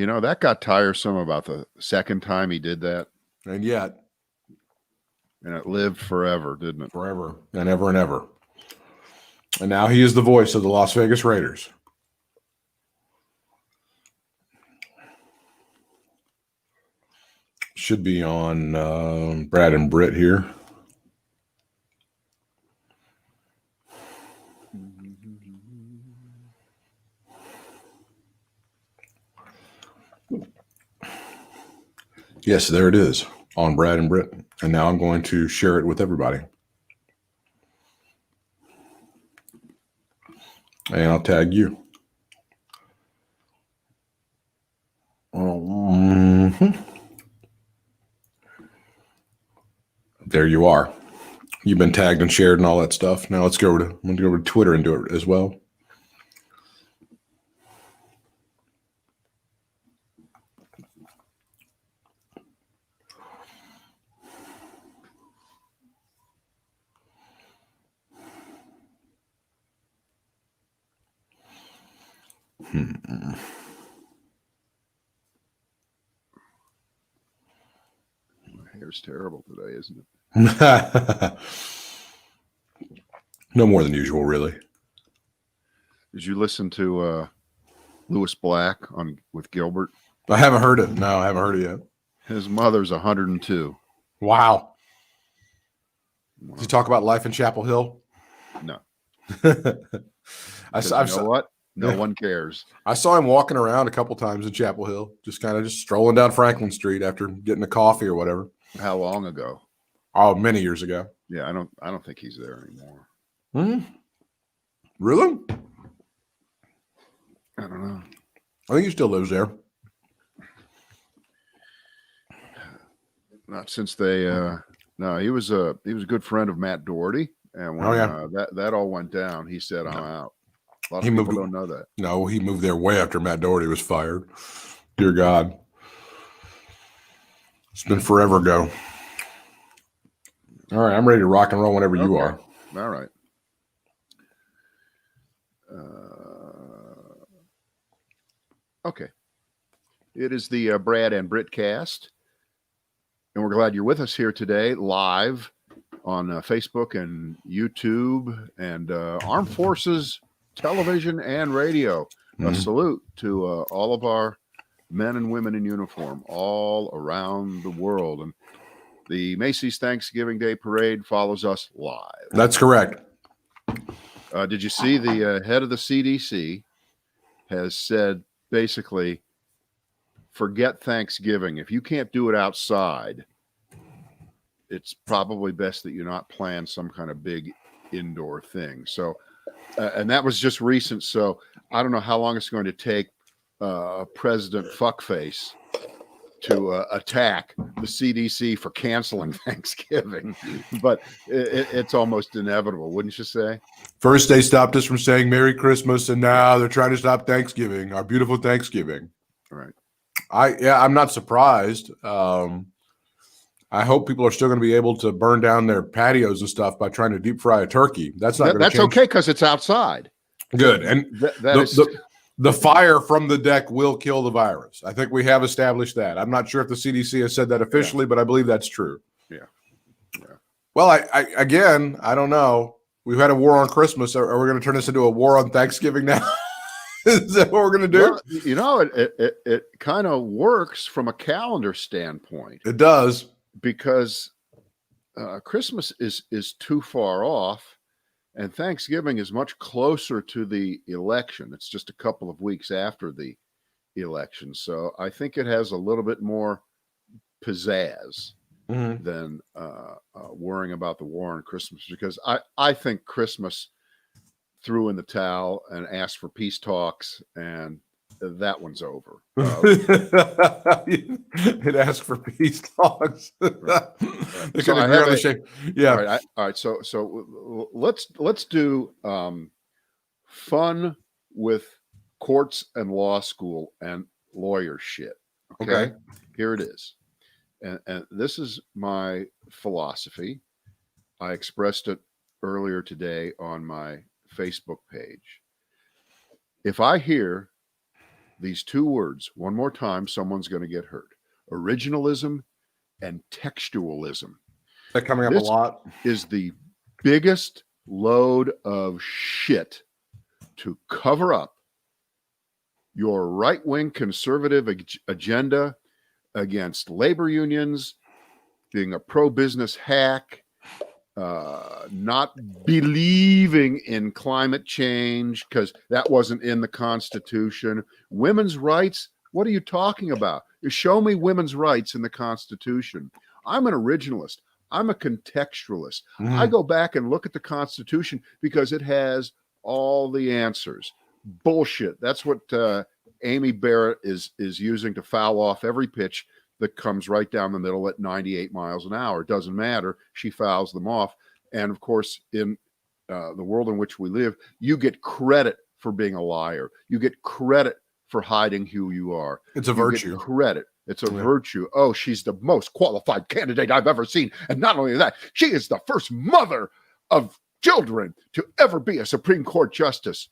That got tiresome about the second time he did that. And yet. And it lived forever, didn't it? Forever and ever and ever. And now he is the voice of the Las Vegas Raiders. Should be on Brad and Britt here. Yes, there it is on Brad and Britt. And now I'm going to share it with everybody. And I'll tag you. There you are. You've been tagged and shared and all that stuff. Now I'm going to go over to Twitter and do it as well. My hair's terrible today, isn't it? No more than usual, really. Did you listen to Lewis Black with Gilbert? I haven't heard it. No, I haven't heard it yet. His mother's 102. Wow. Did you talk about life in Chapel Hill? No. You know what? No one cares. I saw him walking around a couple times in Chapel Hill, just strolling down Franklin Street after getting a coffee or whatever. How long ago? Oh, many years ago. Yeah, I don't think he's there anymore. Really? I don't know. I think he still lives there. Not since they. No, he was a good friend of Matt Doherty, and when that all went down, he said, "I'm out." A lot of people don't know that. No, he moved there way after Matt Doherty was fired. Dear God. It's been forever ago. All right, I'm ready to rock and roll whenever you are. All right. Okay. It is the Brad and Britt cast, and we're glad you're with us here today, live on Facebook and YouTube and Armed Forces Television and radio. A salute to all of our men and women in uniform all around the world. And the Macy's Thanksgiving Day Parade follows us live. That's correct. Did you see the head of the CDC has said basically, forget Thanksgiving. If you can't do it outside, it's probably best that you not plan some kind of big indoor thing. So, and that was just recent. So I don't know how long it's going to take President Fuckface to attack the CDC for canceling Thanksgiving, but it's almost inevitable, wouldn't you say? First, they stopped us from saying Merry Christmas, and now they're trying to stop Thanksgiving, our beautiful Thanksgiving. Right. I'm not surprised. I hope people are still going to be able to burn down their patios and stuff by trying to deep fry a turkey. That's not. That's okay because it's outside. Good, and the fire from the deck will kill the virus. I think we have established that. I'm not sure if the CDC has said that officially, but I believe that's true. Yeah. Well, I don't know. We've had a war on Christmas. Are we going to turn this into a war on Thanksgiving now? Is that what we're going to do? Well, it kind of works from a calendar standpoint. It does. Because Christmas is too far off, and Thanksgiving is much closer to the election. It's just a couple of weeks after the election. So I think it has a little bit more pizzazz than worrying about the war on Christmas, because I think Christmas threw in the towel and asked for peace talks, and that one's over. It asked for peace talks. They so agree on the shape. Yeah. All right. So let's do fun with courts and law school and lawyer shit. Okay. Here it is. And this is my philosophy. I expressed it earlier today on my Facebook page. If I hear these two words one more time, someone's going to get hurt. Originalism and textualism. That coming up This a lot. is the biggest load of shit to cover up your right-wing conservative agenda against labor unions, being a pro-business hack, not believing in climate change because that wasn't in the Constitution. Women's rights, what are you talking about? Show me women's rights in the Constitution. I'm an originalist. I'm a contextualist. I go back and look at the Constitution because it has all the answers. Bullshit. That's what Amy Barrett is using to foul off every pitch that comes right down the middle at 98 miles an hour. It doesn't matter. She fouls them off. And of course, in the world in which we live, you get credit for being a liar. You get credit for hiding who you are. It's a virtue. Credit. It's a virtue. Oh, she's the most qualified candidate I've ever seen. And not only that, she is the first mother of children to ever be a Supreme Court justice.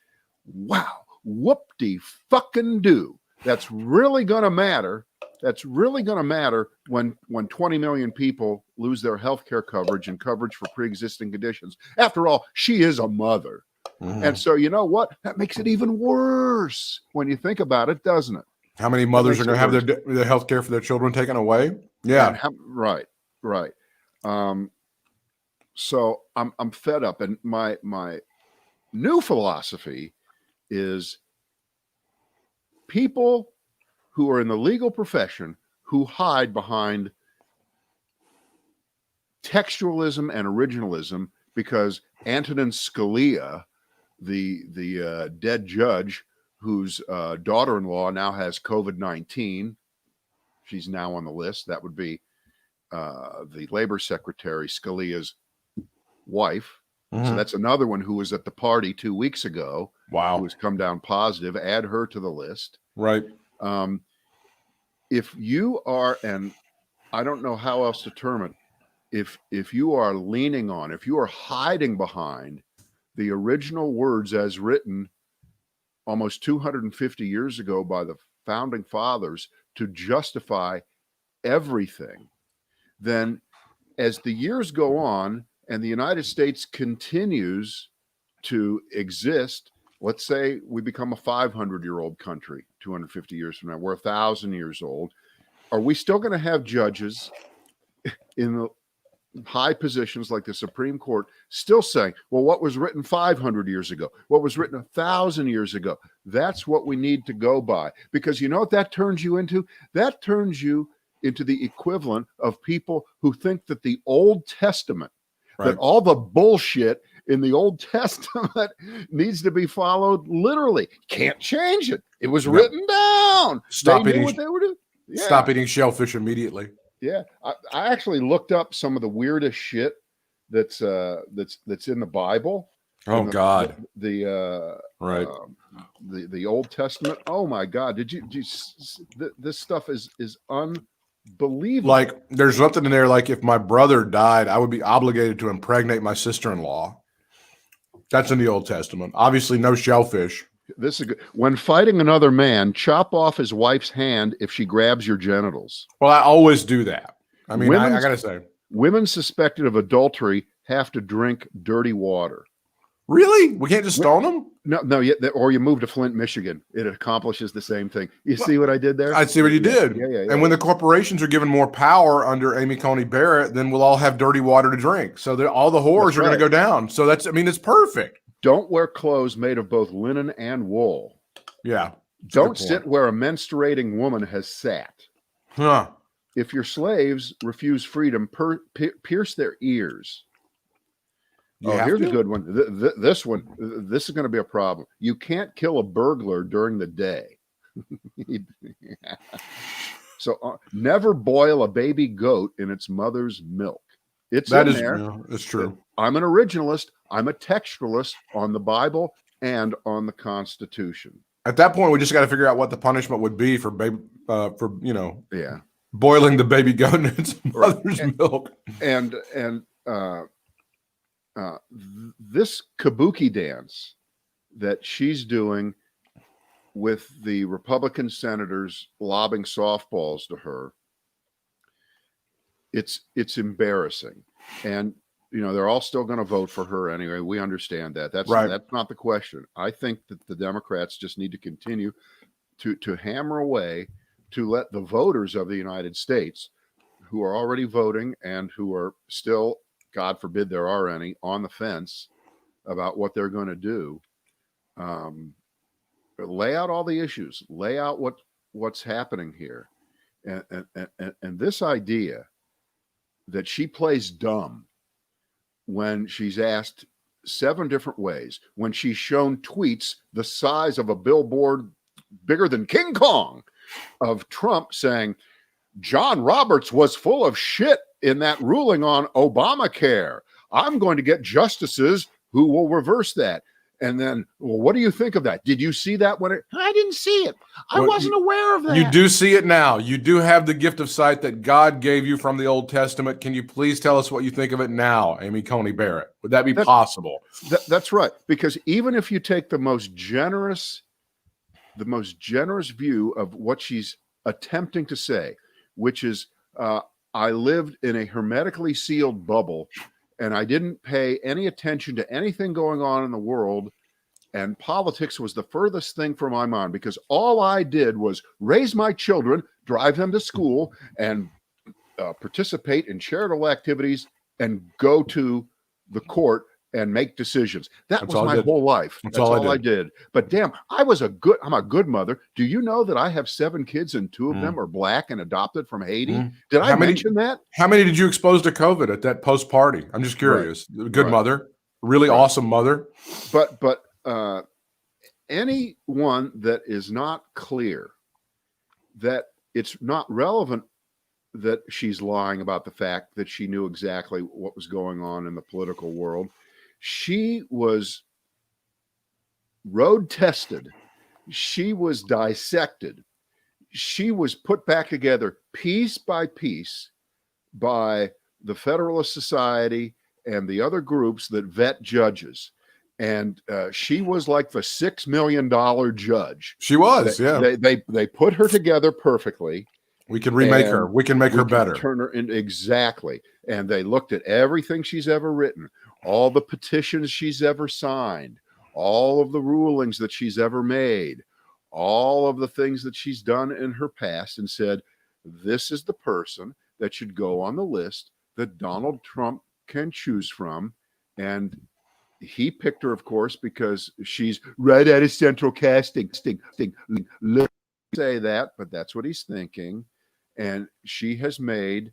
Wow. Whoop-de-fucking-do. That's really going to matter. That's really going to matter when 20 million people lose their health care coverage and coverage for pre-existing conditions. After all, she is a mother. And so, you know what? That makes it even worse when you think about it, doesn't it? How many mothers are going to have their health care for their children taken away? Yeah. Right. So I'm fed up. And my new philosophy is people who are in the legal profession who hide behind textualism and originalism because Antonin Scalia, the dead judge whose daughter-in-law now has COVID-19, she's now on the list. That would be the labor secretary, Scalia's wife. So that's another one who was at the party 2 weeks ago. Wow. Who has come down positive. Add her to the list. Right. If you are, and I don't know how else to term it, if you are leaning on, if you are hiding behind the original words as written almost 250 years ago by the founding fathers to justify everything, then as the years go on and the United States continues to exist, let's say we become a 500-year-old country 250 years from now, we're 1,000 years old. Are we still going to have judges in the high positions like the Supreme Court still saying, well, what was written 500 years ago, what was written 1,000 years ago? That's what we need to go by. Because you know what that turns you into? That turns you into the equivalent of people who think that the Old Testament, that all the bullshit in the Old Testament needs to be followed literally. Can't change it. It was written down. Stop eating what they were doing. Yeah. Stop eating shellfish immediately. Yeah, I actually looked up some of the weirdest shit that's in the Bible. Oh God, the Old Testament. Oh my God, did you this stuff is unbelievable. Like there's nothing in there. Like if my brother died, I would be obligated to impregnate my sister-in-law. That's in the Old Testament. Obviously, no shellfish. This is good. When fighting another man, chop off his wife's hand if she grabs your genitals. Well, I always do that. I mean, I gotta say, women suspected of adultery have to drink dirty water. Really? We can't just stone them? No. Or you move to Flint, Michigan. It accomplishes the same thing. You see what I did there? I see what you did. Yeah. And when the corporations are given more power under Amy Coney Barrett, then we'll all have dirty water to drink. So all the whores are going to go down. So it's perfect. Don't wear clothes made of both linen and wool. Yeah. Don't sit where a menstruating woman has sat. Huh. If your slaves refuse freedom, pierce their ears. Here's a good one. This is going to be a problem. You can't kill a burglar during the day. So never boil a baby goat in its mother's milk. It's there. It's true. I'm an originalist. I'm a textualist on the Bible and on the Constitution. At that point, we just got to figure out what the punishment would be for baby, Yeah. boiling the baby goat in its mother's milk. And this kabuki dance that she's doing with the Republican senators lobbing softballs to her, it's embarrassing. And they're all still going to vote for her anyway. We understand that. That's not the question. I think that the Democrats just need to continue to hammer away to let the voters of the United States, who are already voting and who are still, God forbid there are any, on the fence about what they're going to do, lay out all the issues, lay out what's happening here. And this idea that she plays dumb when she's asked 7 different ways, when she's shown tweets the size of a billboard bigger than King Kong of Trump saying John Roberts was full of shit in that ruling on Obamacare. I'm going to get justices who will reverse that. And then, well, what do you think of that? Did you see that I didn't see it. I wasn't aware of that. You do see it now. You do have the gift of sight that God gave you from the Old Testament. Can you please tell us what you think of it now, Amy Coney Barrett? Would that be possible? That's right. Because even if you take the most generous view of what she's attempting to say, which is, I lived in a hermetically sealed bubble and I didn't pay any attention to anything going on in the world. And politics was the furthest thing from my mind because all I did was raise my children, drive them to school, and participate in charitable activities and go to the court and make decisions. That's was my whole life. That's all I did. But damn, I'm a good mother. Do you know that I have 7 kids and 2 of them are black and adopted from Haiti? Did I mention that? How many did you expose to COVID at that post party? I'm just curious. Right. Good mother, really awesome mother. But anyone that is not clear that it's not relevant that she's lying about the fact that she knew exactly what was going on in the political world. She was road tested. She was dissected. She was put back together piece by piece by the Federalist Society and the other groups that vet judges. And she was like the $6 million judge. She was, They put her together perfectly. We can remake her. We can make her better. Turn her into exactly. And they looked at everything she's ever written, all the petitions she's ever signed, all of the rulings that she's ever made, all of the things that she's done in her past, and said, this is the person that should go on the list that Donald Trump can choose from. And he picked her, of course, because she's right out of central casting. Let's say that, but that's what he's thinking. And she has made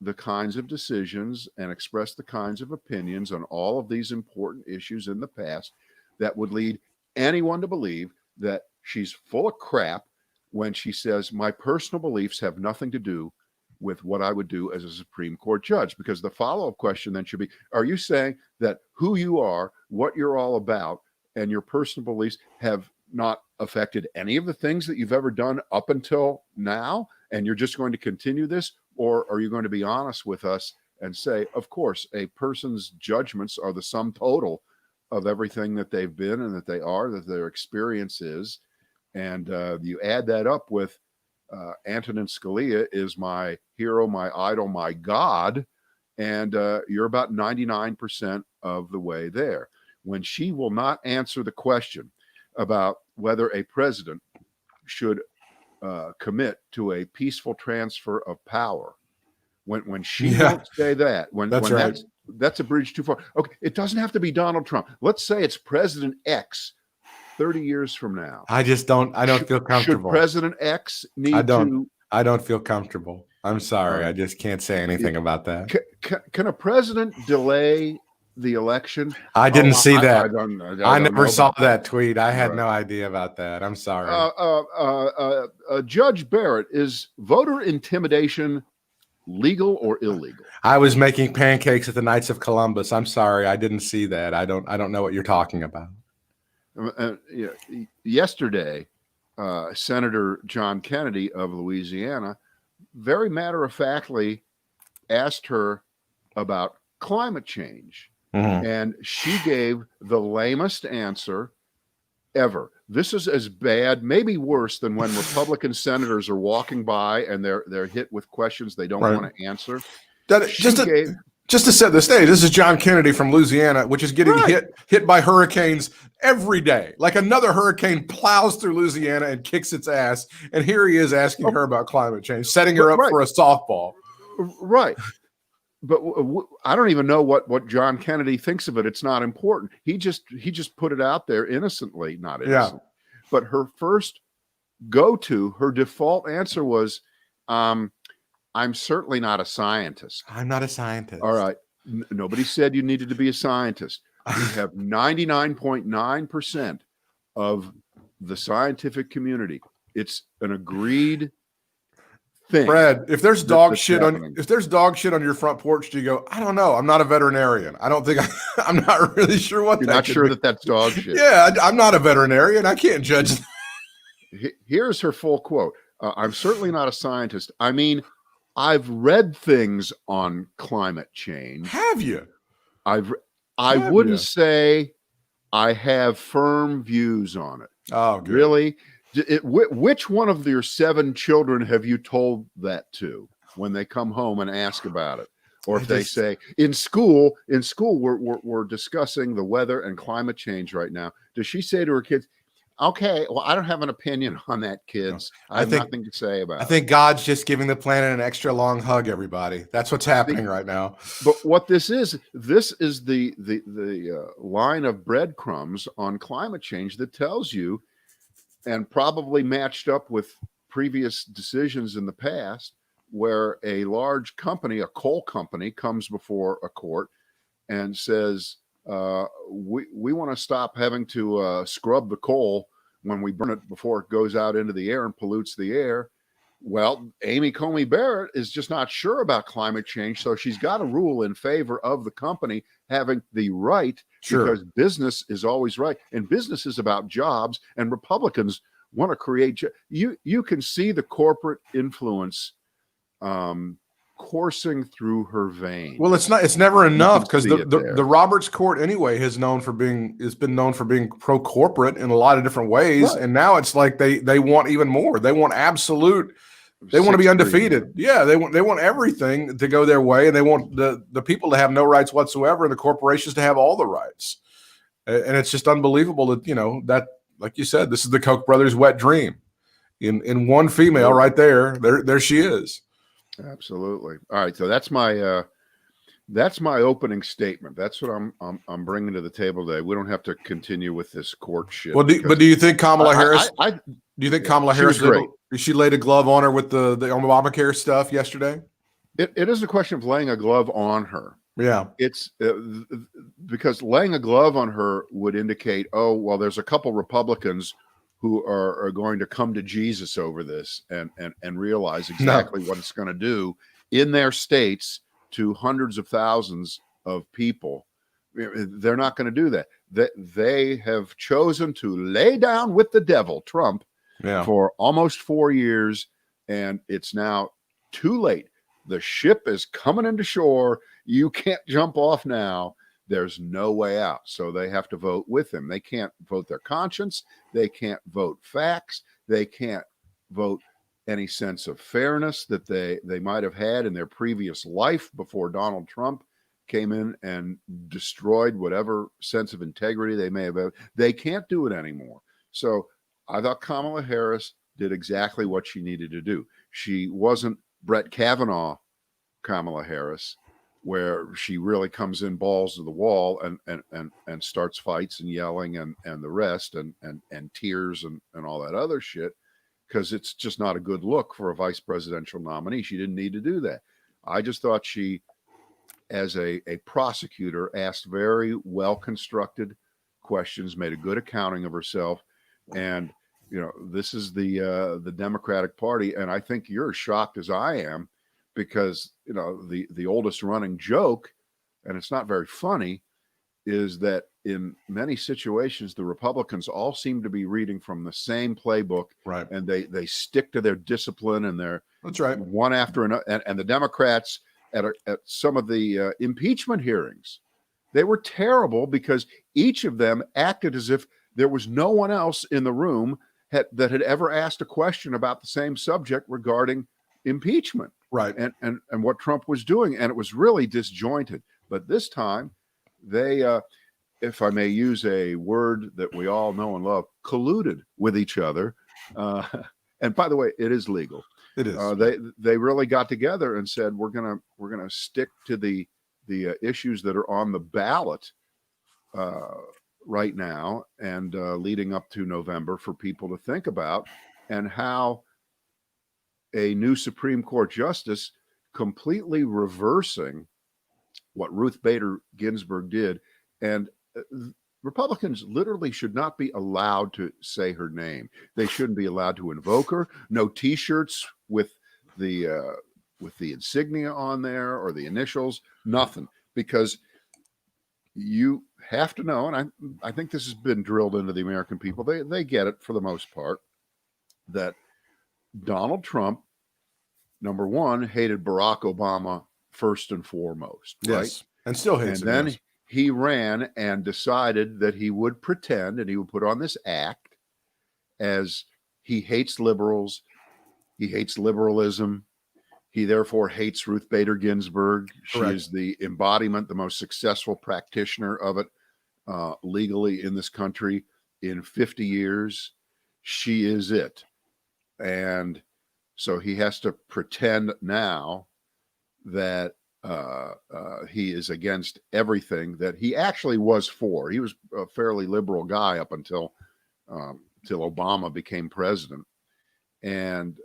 the kinds of decisions and expressed the kinds of opinions on all of these important issues in the past that would lead anyone to believe that she's full of crap when she says, my personal beliefs have nothing to do with what I would do as a Supreme Court judge. Because the follow-up question then should be, are you saying that who you are, what you're all about, and your personal beliefs have not affected any of the things that you've ever done up until now? And you're just going to continue this? Or are you going to be honest with us and say, of course, a person's judgments are the sum total of everything that they've been and that they are, that their experience is. And you add that up with Antonin Scalia is my hero, my idol, my God. And you're about 99% of the way there. When she will not answer the question about whether a president should commit to a peaceful transfer of power, when she won't say that, that's a bridge too far. Okay, it doesn't have to be Donald Trump. Let's say it's President X 30 years from now. I don't feel comfortable. Should President X need I don't feel comfortable. I'm sorry. I just can't say anything about that. Can a president delay the election? I didn't see that. I never saw that tweet. I had no idea about that. I'm sorry. Judge Barrett, is voter intimidation legal or illegal? I was making pancakes at the Knights of Columbus. I'm sorry. I didn't see that. I don't know what you're talking about. Yesterday, Senator John Kennedy of Louisiana very matter-of-factly asked her about climate change. And she gave the lamest answer ever. this is as bad, maybe worse, than when Republican senators are walking by and they're hit with questions they don't want to answer. Just to set the stage, this is John Kennedy from Louisiana, which is getting hit by hurricanes every day. Like another hurricane plows through Louisiana and kicks its ass. And here he is asking her about climate change, setting her up for a softball. Right. But I don't even know what John Kennedy thinks of it. It's not important. He just put it out there innocently, not innocent. Yeah. But her first her default answer was, I'm certainly not a scientist. I'm not a scientist. All right. Nobody said you needed to be a scientist. We have 99.9% of the scientific community. It's an agreed thing. Brad, if there's dog shit on your front porch, do you go, I don't know, I'm not a veterinarian. I don't think I'm not really sure what you're not sure that's dog shit. Yeah, I'm not a veterinarian. I can't judge. Here's her full quote. I'm certainly not a scientist. I mean, I've read things on climate change. Have you? I wouldn't say I have firm views on it. Oh, good. Really? Which one of your 7 children have you told that to when they come home and ask about it? Or if they say in school we're discussing the weather and climate change right now. Does she say to her kids, okay, well, I don't have an opinion on that, kids. I have nothing to say about it. I think God's just giving the planet an extra long hug, everybody. That's what's happening right now. But what this is the line of breadcrumbs on climate change that tells you, and probably matched up with previous decisions in the past, where a large company, a coal company, comes before a court and says, we want to stop having to scrub the coal when we burn it before it goes out into the air and pollutes the air. Well, Amy Coney Barrett is just not sure about climate change, so she's got a rule in favor of the company having the right, because business is always right, and business is about jobs, and Republicans want to create you can see the corporate influence coursing through her veins. Well, it's never enough, because the Roberts Court anyway has been known for being pro corporate in a lot of different ways, and now it's like they want even more. They want absolute. They want to be undefeated. Yeah, they want everything to go their way, and they want the people to have no rights whatsoever, and the corporations to have all the rights. And it's just unbelievable that that, like you said, this is the Koch brothers' wet dream. In one female right there she is. Absolutely. All right, so that's my opening statement. That's what I'm bringing to the table today. We don't have to continue with this court shit. Well, but do you think Kamala Harris? Do you think Kamala Harris she laid a glove on her with the Obamacare stuff yesterday? It isn't a question of laying a glove on her. Yeah, it's because laying a glove on her would indicate, oh, well, there's a couple Republicans who are going to come to Jesus over this and realize exactly what it's going to do in their states to hundreds of thousands of people. They're not going to do that. They have chosen to lay down with the devil, Trump, for almost 4 years, and it's now too late. The ship is coming into shore. You can't jump off now. There's no way out. So they have to vote with him. They can't vote their conscience. They can't vote facts. They can't vote any sense of fairness that they might have had in their previous life before Donald Trump came in and destroyed whatever sense of integrity they may have had. They can't do it anymore. So I thought Kamala Harris did exactly what she needed to do. She wasn't Brett Kavanaugh Kamala Harris, where she really comes in balls to the wall and starts fights and yelling and the rest and tears and all that other shit, because it's just not a good look for a vice presidential nominee. She didn't need to do that. I just thought she, as a prosecutor, asked very well-constructed questions, made a good accounting of herself. And, this is the Democratic Party. And I think you're as shocked as I am, because, the oldest running joke, and it's not very funny, is that in many situations, the Republicans all seem to be reading from the same playbook, right? And they stick to their discipline, and that's right, one after another. And the Democrats at some of the impeachment hearings, they were terrible, because each of them acted as if there was no one else in the room that had ever asked a question about the same subject regarding impeachment, right? And what Trump was doing, and it was really disjointed. But this time, they, if I may use a word that we all know and love, colluded with each other. And by the way, it is legal. It is. They really got together and said, we're gonna stick to the issues that are on the ballot right now and leading up to November for people to think about, and how a new Supreme Court justice completely reversing what Ruth Bader Ginsburg did. And Republicans literally should not be allowed to say her name. They shouldn't be allowed to invoke her. No T-shirts with the insignia on there or the initials, nothing, because you have to know, and I think this has been drilled into the American people. They get it for the most part, that Donald Trump, number one, hated Barack Obama first and foremost, right? Yes, and still hates him. And then he ran and decided that he would pretend and he would put on this act as he hates liberals, he hates liberalism. He therefore hates Ruth Bader Ginsburg. She Correct. is the embodiment, the most successful practitioner of it legally in this country in 50 years. She is it. And so he has to pretend now that he is against everything that he actually was for. He was a fairly liberal guy up until Obama became president. And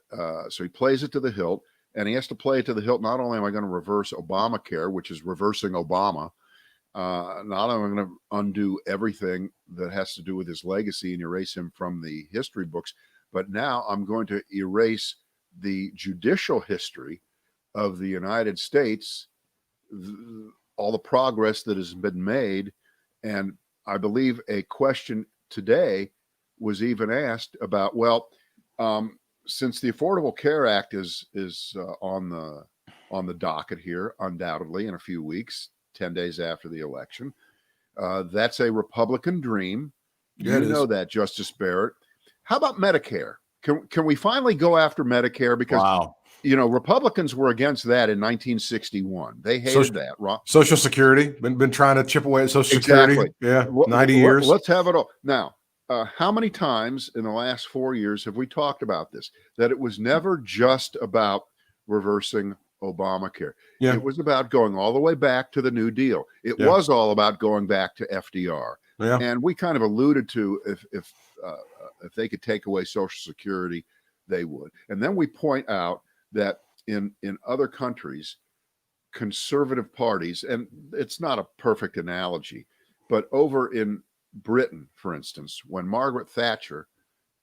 so he plays it to the hilt. And he has to play it to the hilt. Not only am I going to reverse Obamacare, which is reversing Obama, not only am I going to undo everything that has to do with his legacy and erase him from the history books, but now I'm going to erase the judicial history of the United States, all the progress that has been made. And I believe a question today was even asked about, well, since the Affordable Care Act is on the docket here, undoubtedly in a few weeks, 10 days after the election, that's a Republican dream. Yeah, you know that, Justice Barrett. How about Medicare? Can we finally go after Medicare? Because wow. Republicans were against that in 1961. They hated that. Social Security, been trying to chip away at Social Security. Exactly. Yeah, 90 years. Let's have it all now. How many times in the last 4 years have we talked about this? That it was never just about reversing Obamacare. Yeah. It was about going all the way back to the New Deal. It was all about going back to FDR. Yeah. And we kind of alluded to if they could take away Social Security, they would. And then we point out that in other countries, conservative parties, and it's not a perfect analogy, but over in Britain, for instance, when Margaret Thatcher,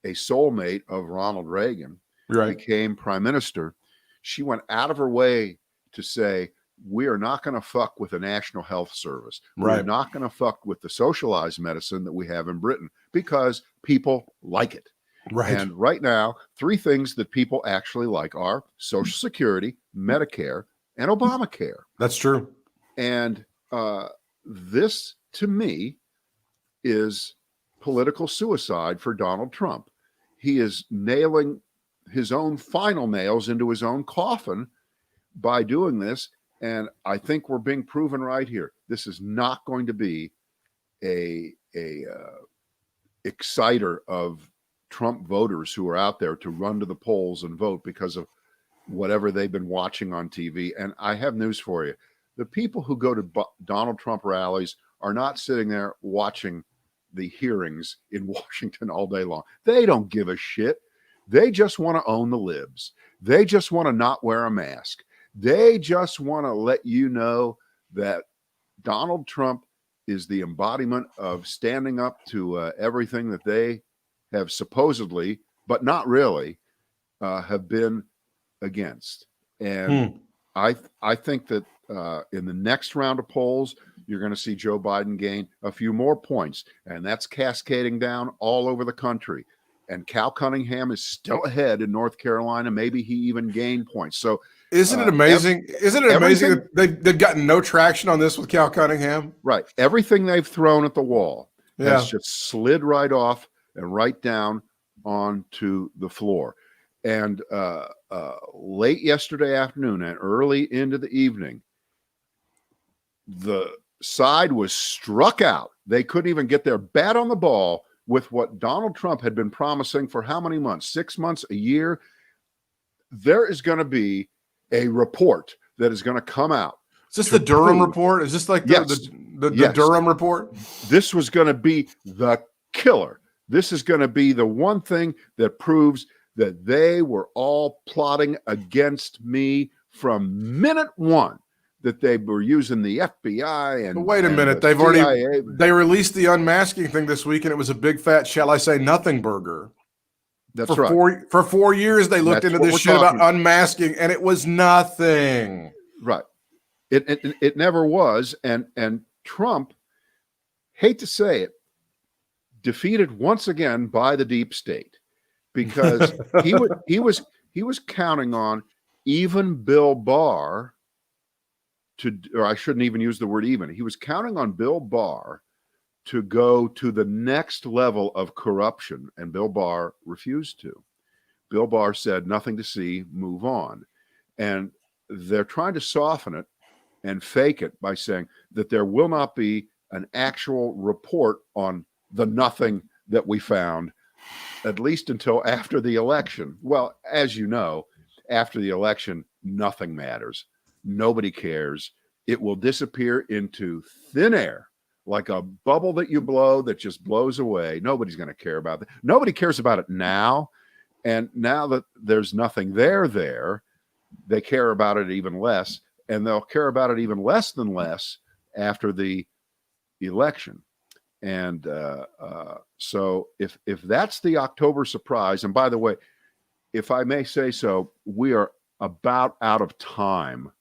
a soulmate of Ronald Reagan, became prime minister, she went out of her way to say, we are not going to fuck with the National Health Service. We're not going to fuck with the socialized medicine that we have in Britain because people like it. Right. And right now, three things that people actually like are Social Security, Medicare, and Obamacare. That's true. And this, to me, is political suicide for Donald Trump. He is nailing his own final nails into his own coffin by doing this. And I think we're being proven right here. This is not going to be a exciter of Trump voters who are out there to run to the polls and vote because of whatever they've been watching on TV. And I have news for you. The people who go to Donald Trump rallies are not sitting there watching the hearings in Washington all day long. They don't give a shit. They just want to own the libs. They just want to not wear a mask. They just want to let you know that Donald Trump is the embodiment of standing up to everything that they have supposedly, but not really, have been against. And I think that in the next round of polls, you're going to see Joe Biden gain a few more points, and that's cascading down all over the country. And Cal Cunningham is still ahead in North Carolina. Maybe he even gained points. So isn't it amazing? Isn't it amazing that they've gotten no traction on this with Cal Cunningham? Right. Everything they've thrown at the wall, has just slid right off and right down onto the floor. And late yesterday afternoon and early into the evening, the side was struck out. They couldn't even get their bat on the ball with what Donald Trump had been promising for how many months? 6 months, a year? There is going to be a report that is going to come out. Is this the Durham report? Is this like the Durham report? This was going to be the killer. This is going to be the one thing that proves that they were all plotting against me from minute one, that they were using the FBI and but wait a minute, they've CIA. They released the unmasking thing this week, and it was a big fat, shall I say, nothing burger. That's right. For 4 years, they looked into this shit about unmasking, and it was nothing. Right. It never was. And Trump, hate to say it, defeated once again by the deep state, because he was counting on even Bill Barr or I shouldn't even use the word even. He was counting on Bill Barr to go to the next level of corruption, and Bill Barr refused to. Bill Barr said, nothing to see, move on. And they're trying to soften it and fake it by saying that there will not be an actual report on the nothing that we found, at least until after the election. Well, as you know, after the election, nothing matters. Nobody cares. It will disappear into thin air like a bubble that you blow that just blows away. Nobody's going to care about it. Nobody cares about it now. And now that there's nothing there, they care about it even less. And they'll care about it even less than less after the election. And so if that's the October surprise, and by the way, if I may say so, we are about out of time.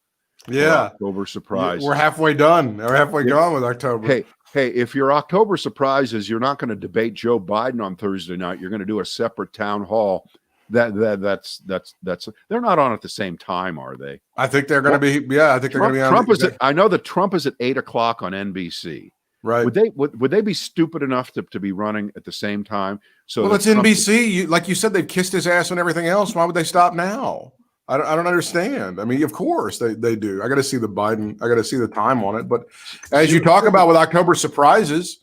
Yeah. October surprise. We're halfway done. We're halfway gone with October. Hey, if your October surprise is you're not going to debate Joe Biden on Thursday night, you're going to do a separate town hall. That's they're not on at the same time, are they? I think they're going to be. Yeah, I think they're going to be on. Trump is. I know that Trump is at 8:00 on NBC. Right. Would they be stupid enough to be running at the same time? So well, it's NBC. Like you said, they've kissed his ass and everything else. Why would they stop now? I don't understand. I mean, of course they do. I got to see the Biden. I got to see the time on it. But as you talk about with October surprises,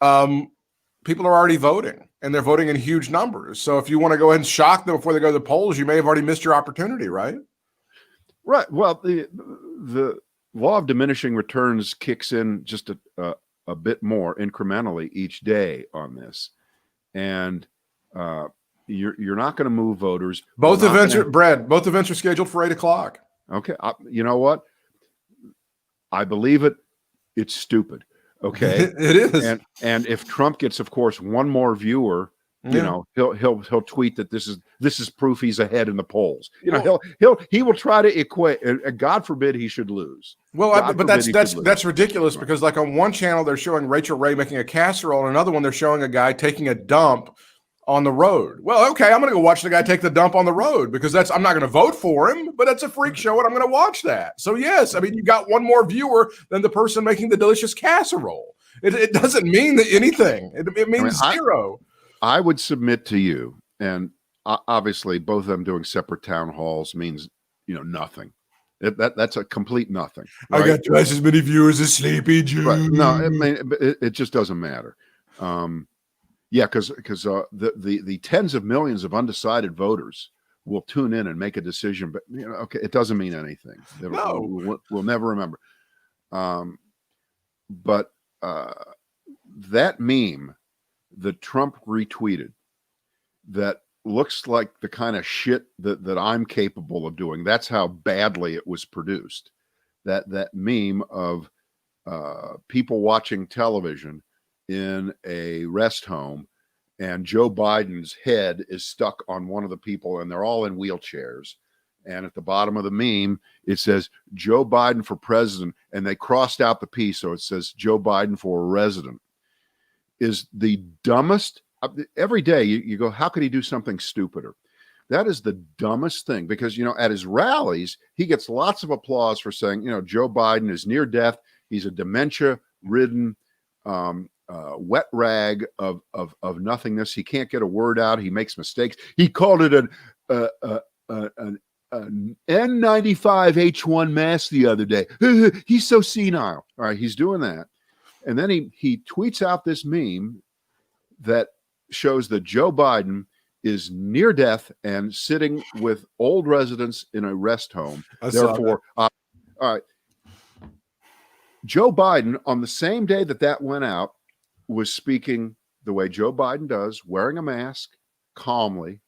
people are already voting, and they're voting in huge numbers. So if you want to go ahead and shock them before they go to the polls, you may have already missed your opportunity, right? Right. Well, the law of diminishing returns kicks in just a bit more incrementally each day on this, and you're not going to move voters. Both events are scheduled for 8:00. Okay. You know what? I believe it. It's stupid. Okay. It is. And if Trump gets, of course, one more viewer, you know, he'll tweet that this is proof he's ahead in the polls. You know, he will try to equate, God forbid he should lose. Well, but that's ridiculous, because like on one channel they're showing Rachel Ray making a casserole, and another one they're showing a guy taking a dump on the road. Well, okay, I'm going to go watch the guy take the dump on the road, because I'm not going to vote for him, but that's a freak show and I'm going to watch that. So yes, I mean, you got one more viewer than the person making the delicious casserole. It doesn't mean anything. It means zero. I would submit to you, and obviously both of them doing separate town halls means, nothing. That's a complete nothing. Right? I got twice as many viewers as Sleepy Joe. Right. No, it just doesn't matter. Yeah, because the tens of millions of undecided voters will tune in and make a decision, but okay, it doesn't mean anything. We'll never remember. But that meme that Trump retweeted, that looks like the kind of shit that I'm capable of doing. That's how badly it was produced. That meme of people watching television in a rest home, and Joe Biden's head is stuck on one of the people, and they're all in wheelchairs. And at the bottom of the meme, it says Joe Biden for president, and they crossed out the P, so it says Joe Biden for resident. Is the dumbest. Every day you go, how could he do something stupider? That is the dumbest thing, because, at his rallies, he gets lots of applause for saying, Joe Biden is near death. He's a dementia-ridden wet rag of nothingness. He can't get a word out. He makes mistakes. He called it an N95H1 mask the other day. He's so senile. All right, he's doing that. And then he tweets out this meme that shows that Joe Biden is near death and sitting with old residents in a rest home. Therefore, all right, Joe Biden, on the same day that went out, was speaking the way Joe Biden does, wearing a mask, calmly,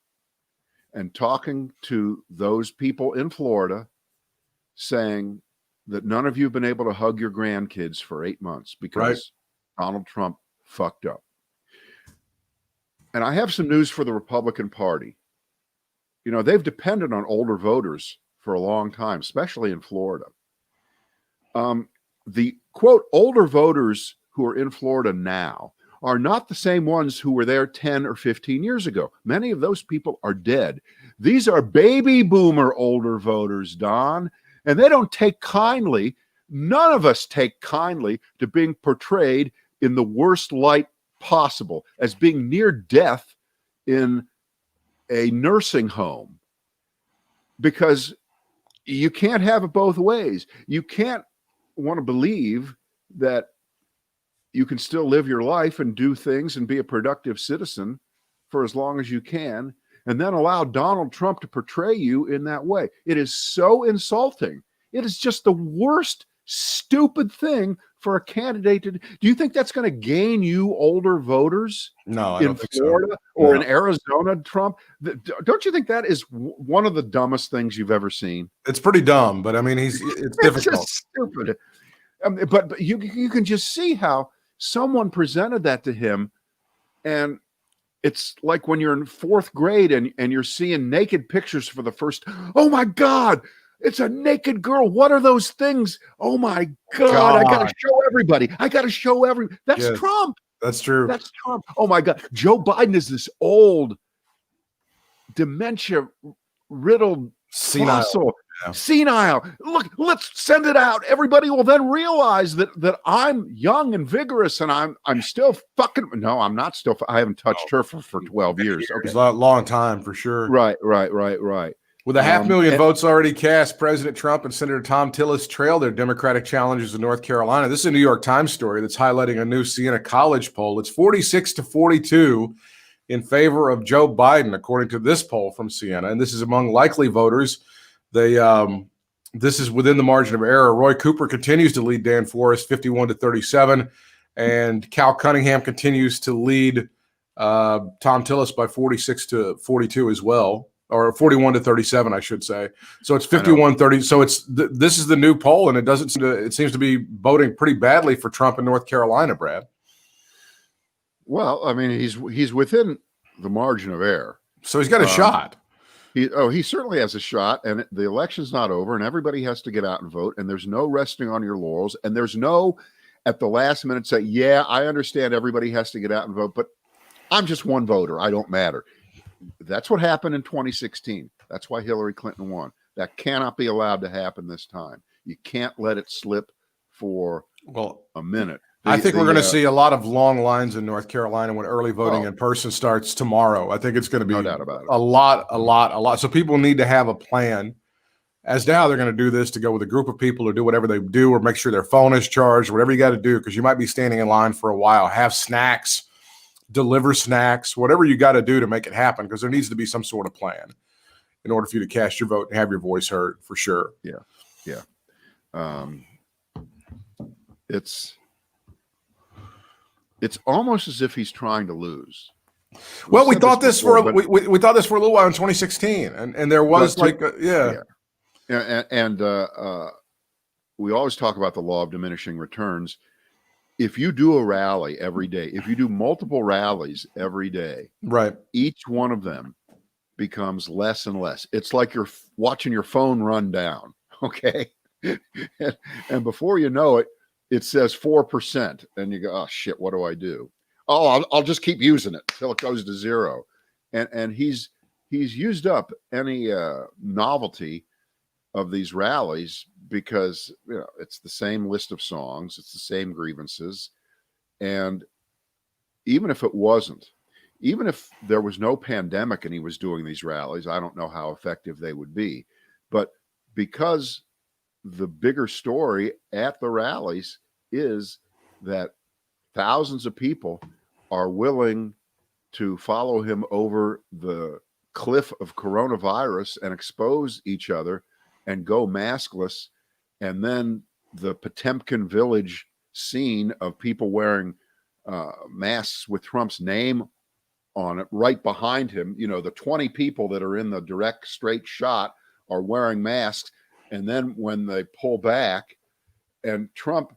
and talking to those people in Florida, saying that none of you have been able to hug your grandkids for 8 months because Donald Trump fucked up. And I have some news for the Republican Party. You know, they've depended on older voters for a long time, especially in Florida. The quote, older voters who are in Florida now are not the same ones who were there 10 or 15 years ago. Many of those people are dead. These are baby boomer older voters, Don, and they don't take kindly. None of us take kindly to being portrayed in the worst light possible, as being near death in a nursing home, because you can't have it both ways. You can't want to believe that you can still live your life and do things and be a productive citizen for as long as you can, and then allow Donald Trump to portray you in that way. It is so insulting. It is just the worst stupid thing for a candidate to do. Do you think that's going to gain you older voters? No, I in don't think Florida so. Or in Arizona, Trump? Don't you think that is one of the dumbest things you've ever seen? It's pretty dumb, but I mean, it's difficult. Just stupid. But you can just see how someone presented that to him, and it's like when you're in fourth grade and you're seeing naked pictures for the first. Oh my God! It's a naked girl. What are those things? Oh my God. I got to show everybody. That's Trump. That's true. That's Trump. Oh my God. Joe Biden is this old, dementia riddled fossil. Senile. Look, let's send it out. Everybody will then realize that I'm young and vigorous, and I'm still fucking. No, I'm not still. I haven't touched her for 12 years. Okay. It's a long time for sure. Right. With 500,000 votes already cast, President Trump and Senator Tom Tillis trail their Democratic challengers in North Carolina. This is a New York Times story that's highlighting a new Siena College poll. It's 46-42 in favor of Joe Biden, according to this poll from Siena. And this is among likely voters. This is within the margin of error. Roy Cooper continues to lead Dan Forrest 51-37, and Cal Cunningham continues to lead Tom Tillis by 46-42 as well. Or 41-37, I should say. So it's 51-30. So this is the new poll, and it seems to be voting pretty badly for Trump in North Carolina, Brad. Well, I mean, he's within the margin of error. So he's got a shot. He certainly has a shot, and the election's not over, and everybody has to get out and vote, and there's no resting on your laurels, and there's no at the last minute say, yeah, I understand everybody has to get out and vote, but I'm just one voter. I don't matter. That's what happened in 2016. That's why Hillary Clinton won. That cannot be allowed to happen this time. You can't let it slip for a minute. I think we're going to see a lot of long lines in North Carolina when early voting in person starts tomorrow. I think it's going to be no doubt about it. a lot. So people need to have a plan. As now they're going to do this to go with a group of people or do whatever they do or make sure their phone is charged, whatever you got to do, because you might be standing in line for a while. Have snacks. Deliver snacks, whatever you got to do to make it happen, because there needs to be some sort of plan in order for you to cast your vote and have your voice heard for sure. Yeah. It's almost as if he's trying to lose. Well, we thought this for a little while in 2016, and there was we always talk about the law of diminishing returns. If you do a rally every day, if you do multiple rallies every day, right, each one of them becomes less and less. It's like you're watching your phone run down, okay? and before you know it, it says 4%, and you go, oh shit, what do I do? Oh, I'll just keep using it till it goes to zero. And he's used up any novelty of these rallies, because it's the same list of songs, it's the same grievances, and even if it wasn't, even if there was no pandemic and he was doing these rallies, I don't know how effective they would be. But because the bigger story at the rallies is that thousands of people are willing to follow him over the cliff of coronavirus and expose each other and go maskless. And then the Potemkin Village scene of people wearing masks with Trump's name on it right behind him. You know, the 20 people that are in the direct straight shot are wearing masks. And then when they pull back, and Trump,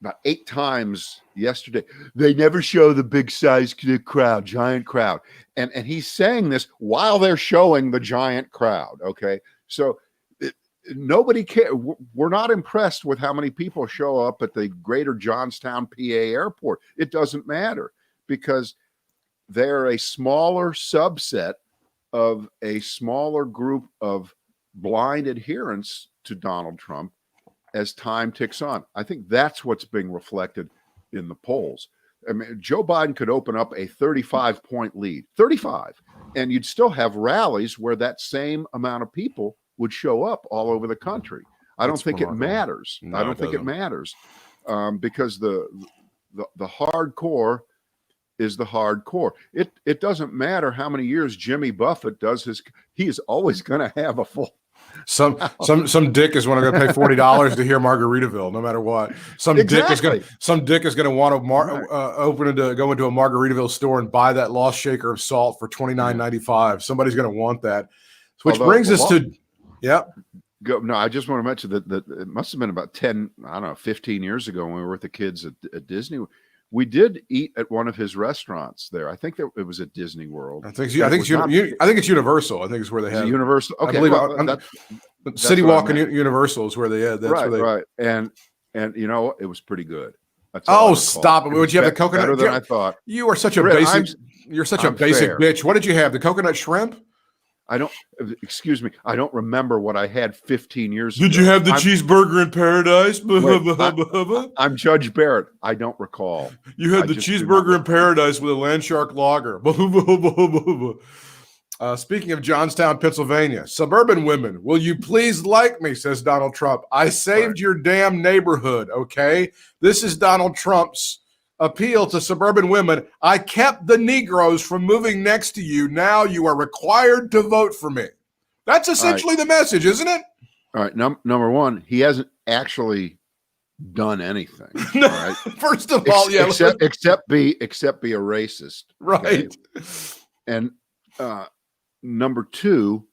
about 8 times yesterday, they never show the big size crowd, giant crowd. And he's saying this while they're showing the giant crowd. Okay. So nobody cares. We're not impressed with how many people show up at the greater Johnstown, PA airport. It doesn't matter because they're a smaller subset of a smaller group of blind adherents to Donald Trump as time ticks on. I think that's what's being reflected in the polls. I mean, Joe Biden could open up a 35-point lead, 35, and you'd still have rallies where that same amount of people would show up all over the country. I don't think it matters. No, I don't think it matters because the hardcore is the hardcore. It doesn't matter how many years Jimmy Buffett does he is always going to have a full. Some dick is going to pay $40 to hear Margaritaville, no matter what. Some dick is going to want to go into a Margaritaville store and buy that lost shaker of salt for $29.95. Somebody's going to want that. Which brings us to, No, I just want to mention that it must have been about 15 years ago when we were with the kids at Disney. We did eat at one of his restaurants there. I think that it was at Disney World. I think it's Universal. I think it's where they have Universal. Okay, City Walk and Universal is where they had. That's right. And you know, it was pretty good. Stop it! Would you have the coconut? Better than I thought. You are such a basic. You're such a basic bitch. What did you have? The coconut shrimp? Excuse me, I don't remember what I had 15 years ago. Did you have the cheeseburger in paradise? I'm Judge Barrett. I don't recall. You had the cheeseburger in paradise with a land shark lager. Speaking of Johnstown, Pennsylvania, suburban women, will you please like me, says Donald Trump. I saved your damn neighborhood, okay? This is Donald Trump's appeal to suburban women. I kept the Negroes from moving next to you. Now you are required to vote for me. That's essentially the message, isn't it? All right. Number one, he hasn't actually done anything. No, all right? First of all, except be a racist. Right. Okay? And number two,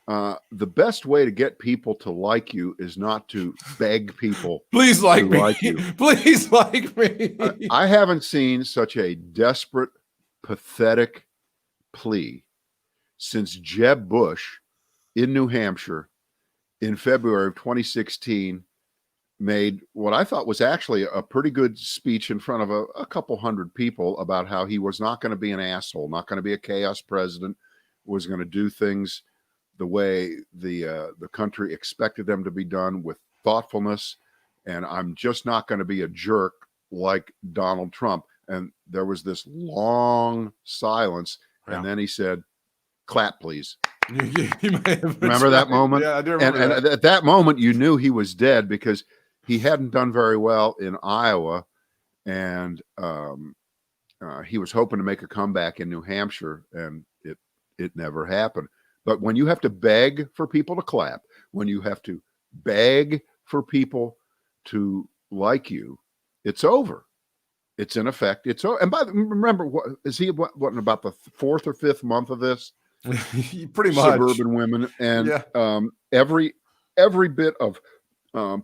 the best way to get people to like you is not to beg people. Please like me. Please like me. I haven't seen such a desperate, pathetic plea since Jeb Bush in New Hampshire in February of 2016 made what I thought was actually a pretty good speech in front of a couple hundred people about how he was not going to be an asshole, not going to be a chaos president, was going to do things the way the country expected them to be done with thoughtfulness. And I'm just not going to be a jerk like Donald Trump. And there was this long silence. Yeah. And then he said, clap, please. Remember that moment? Yeah, I do remember that. And at that moment, you knew he was dead because he hadn't done very well in Iowa. And he was hoping to make a comeback in New Hampshire, and it never happened. But when you have to beg for people to clap, when you have to beg for people to like you, it's over. It's in effect. It's over. And remember, what is he? What in about the 4th or 5th month of this? Pretty much. Suburban women, and every bit of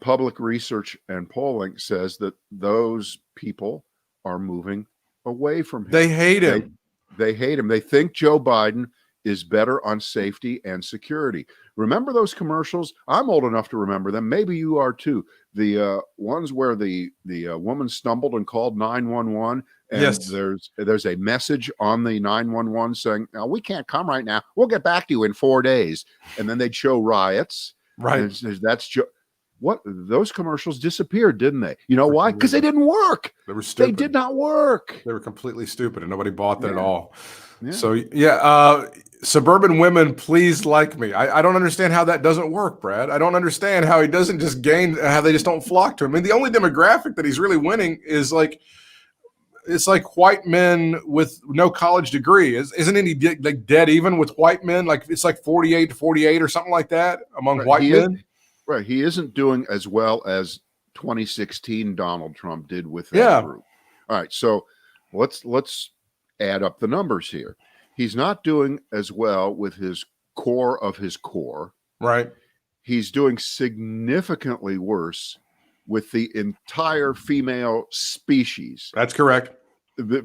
public research and polling says that those people are moving away from him. They hate him. They hate him. They think Joe Biden is better on safety and security. Remember those commercials? I'm old enough to remember them. Maybe you are too. The ones where the woman stumbled and called 911, and yes, there's a message on the 911 saying, "No, we can't come right now. We'll get back to you in 4 days." And then they'd show riots. Right. those commercials disappeared, didn't they? You know why? Because they didn't work. They were stupid. They did not work. They were completely stupid, and nobody bought that at all. Yeah. So suburban women, please like me. I don't understand how that doesn't work, Brad. I don't understand how he doesn't just gain, how they just don't flock to him. I mean, the only demographic that he's really winning is like, it's like white men with no college degree. Isn't any like dead even with white men? Like it's like 48 to 48 or something like that among white men. Right. He isn't doing as well as 2016 Donald Trump did with that group. All right. So let's add up the numbers here. He's not doing as well with his core of his core. Right. He's doing significantly worse with the entire female species. That's correct.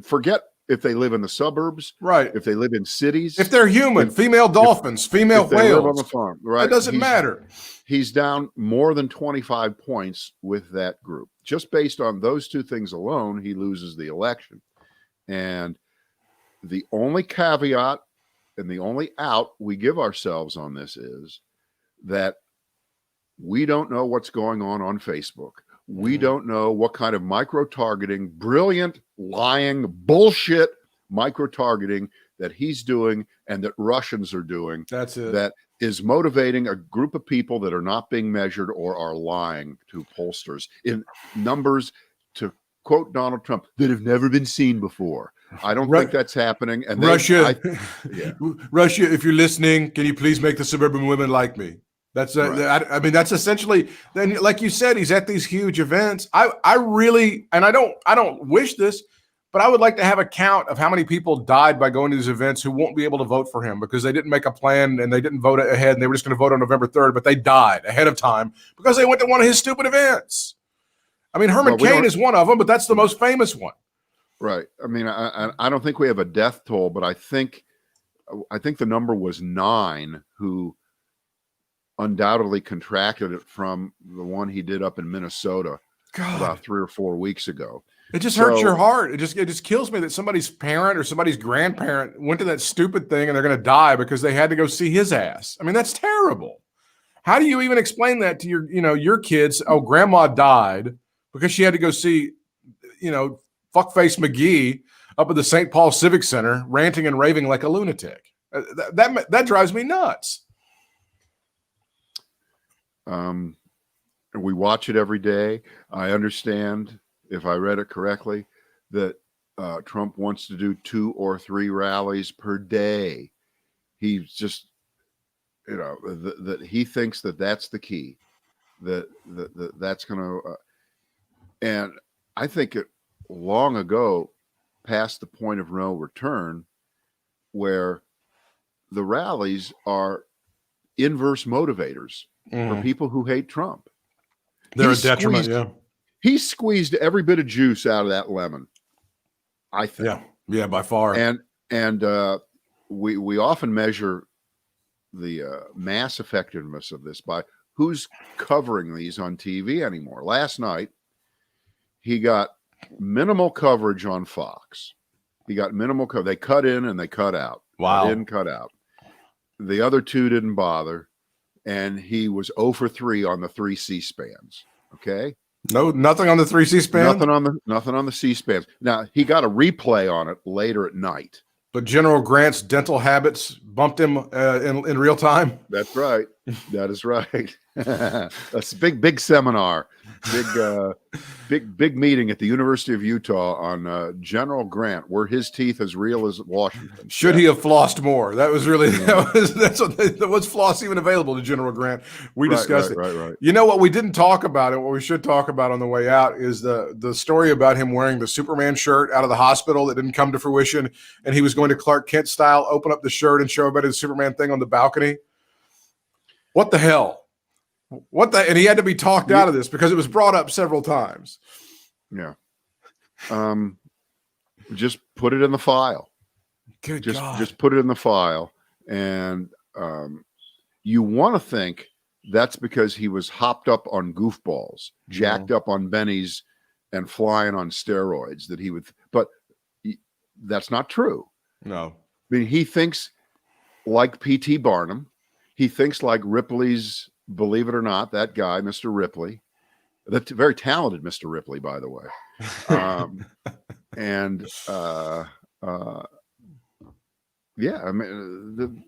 Forget if they live in the suburbs, right? If they live in cities, if they're human, female dolphins, female whales, they live on the farm, right? It doesn't matter. He's down more than 25 points with that group. Just based on those two things alone, he loses the election. And the only caveat and the only out we give ourselves on this is that we don't know what's going on Facebook. We don't know what kind of micro-targeting, brilliant, lying, bullshit micro-targeting that he's doing and that Russians are doing. That's it. That is motivating a group of people that are not being measured or are lying to pollsters in numbers, to quote Donald Trump, that have never been seen before. I don't think that's happening. And Russia, Russia, if you're listening, can you please make the suburban women like me? That's I mean, that's essentially, then, like you said, he's at these huge events. I really, and I don't wish this, but I would like to have a count of how many people died by going to these events who won't be able to vote for him because they didn't make a plan and they didn't vote ahead and they were just going to vote on November 3rd, but they died ahead of time because they went to one of his stupid events. I mean, Herman Cain is one of them, but that's the most famous one. Right. I mean, I don't think we have a death toll, but I think the number was 9 who undoubtedly contracted it from the one he did up in Minnesota about 3 or 4 weeks ago. It just hurts your heart. It just kills me that somebody's parent or somebody's grandparent went to that stupid thing and they're going to die because they had to go see his ass. I mean, that's terrible. How do you even explain that to your kids? Oh, grandma died because she had to go see, fuckface McGee up at the St. Paul Civic Center ranting and raving like a lunatic. That drives me nuts. We watch it every day. I understand, if I read it correctly, that Trump wants to do 2 or 3 rallies per day. He's just, that he thinks that that's the key, that's going to, and I think it long ago past the point of no return where the rallies are inverse motivators for people who hate Trump. They're a detriment, He squeezed every bit of juice out of that lemon, I think. Yeah, by far. And we often measure the mass effectiveness of this by who's covering these on TV anymore. Last night, he got minimal coverage on Fox. He got minimal coverage. They cut in and they cut out. Wow. They didn't cut out. The other 2 didn't bother. And he was 0 for 3 on the 3 C-SPANs. Okay. No, nothing on the 3 C-SPAN. Nothing on the C-SPANs. Now he got a replay on it later at night. But General Grant's dental habits bumped him in real time. That's right. That is right. That's a big seminar, big meeting at the University of Utah on General Grant. Were his teeth as real as Washington? Should he have flossed more? That was really was floss even available to General Grant? We discussed it. Right. You know what we didn't talk about, and what we should talk about on the way out is the story about him wearing the Superman shirt out of the hospital that didn't come to fruition, and he was going to Clark Kent style open up the shirt and show everybody the Superman thing on the balcony. What the hell? And he had to be talked out of this because it was brought up several times. Yeah. Just put it in the file. Good God. Just put it in the file. And you want to think that's because he was hopped up on goofballs, jacked up on bennies and flying on steroids but that's not true. No. I mean, he thinks like P.T. Barnum. He thinks like Ripley's believe it or not, that guy, Mr. Ripley, that very talented Mr. Ripley, by the way, yeah, I mean,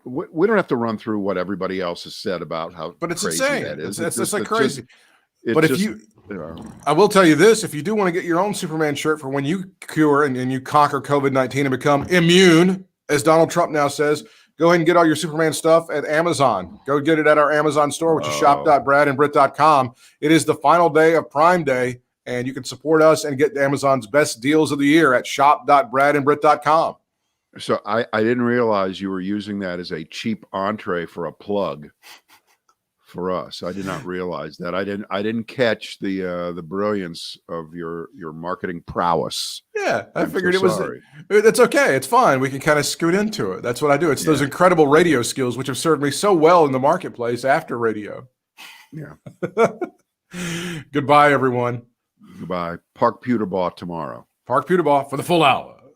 we don't have to run through what everybody else has said about how, but it's crazy insane. that is. It's like crazy. But if you I will tell you this, if you do want to get your own Superman shirt for when you cure and you conquer COVID-19 and become immune, as Donald Trump now says, go ahead and get all your Superman stuff at Amazon. Go get it at our Amazon store, which is shop.bradandbritt.com. It is the final day of Prime Day, and you can support us and get Amazon's best deals of the year at shop.bradandbritt.com. So I didn't realize you were using that as a cheap entree for a plug for us. I did not realize that. I didn't catch the brilliance of your marketing prowess. Yeah, I figured it was. It's okay. It's fine. We can kind of scoot into it. That's what I do. It's those incredible radio skills which have served me so well in the marketplace after radio. Yeah. Goodbye, everyone. Goodbye. Park Pewterbaugh tomorrow. Park Pewterbaugh for the full hour.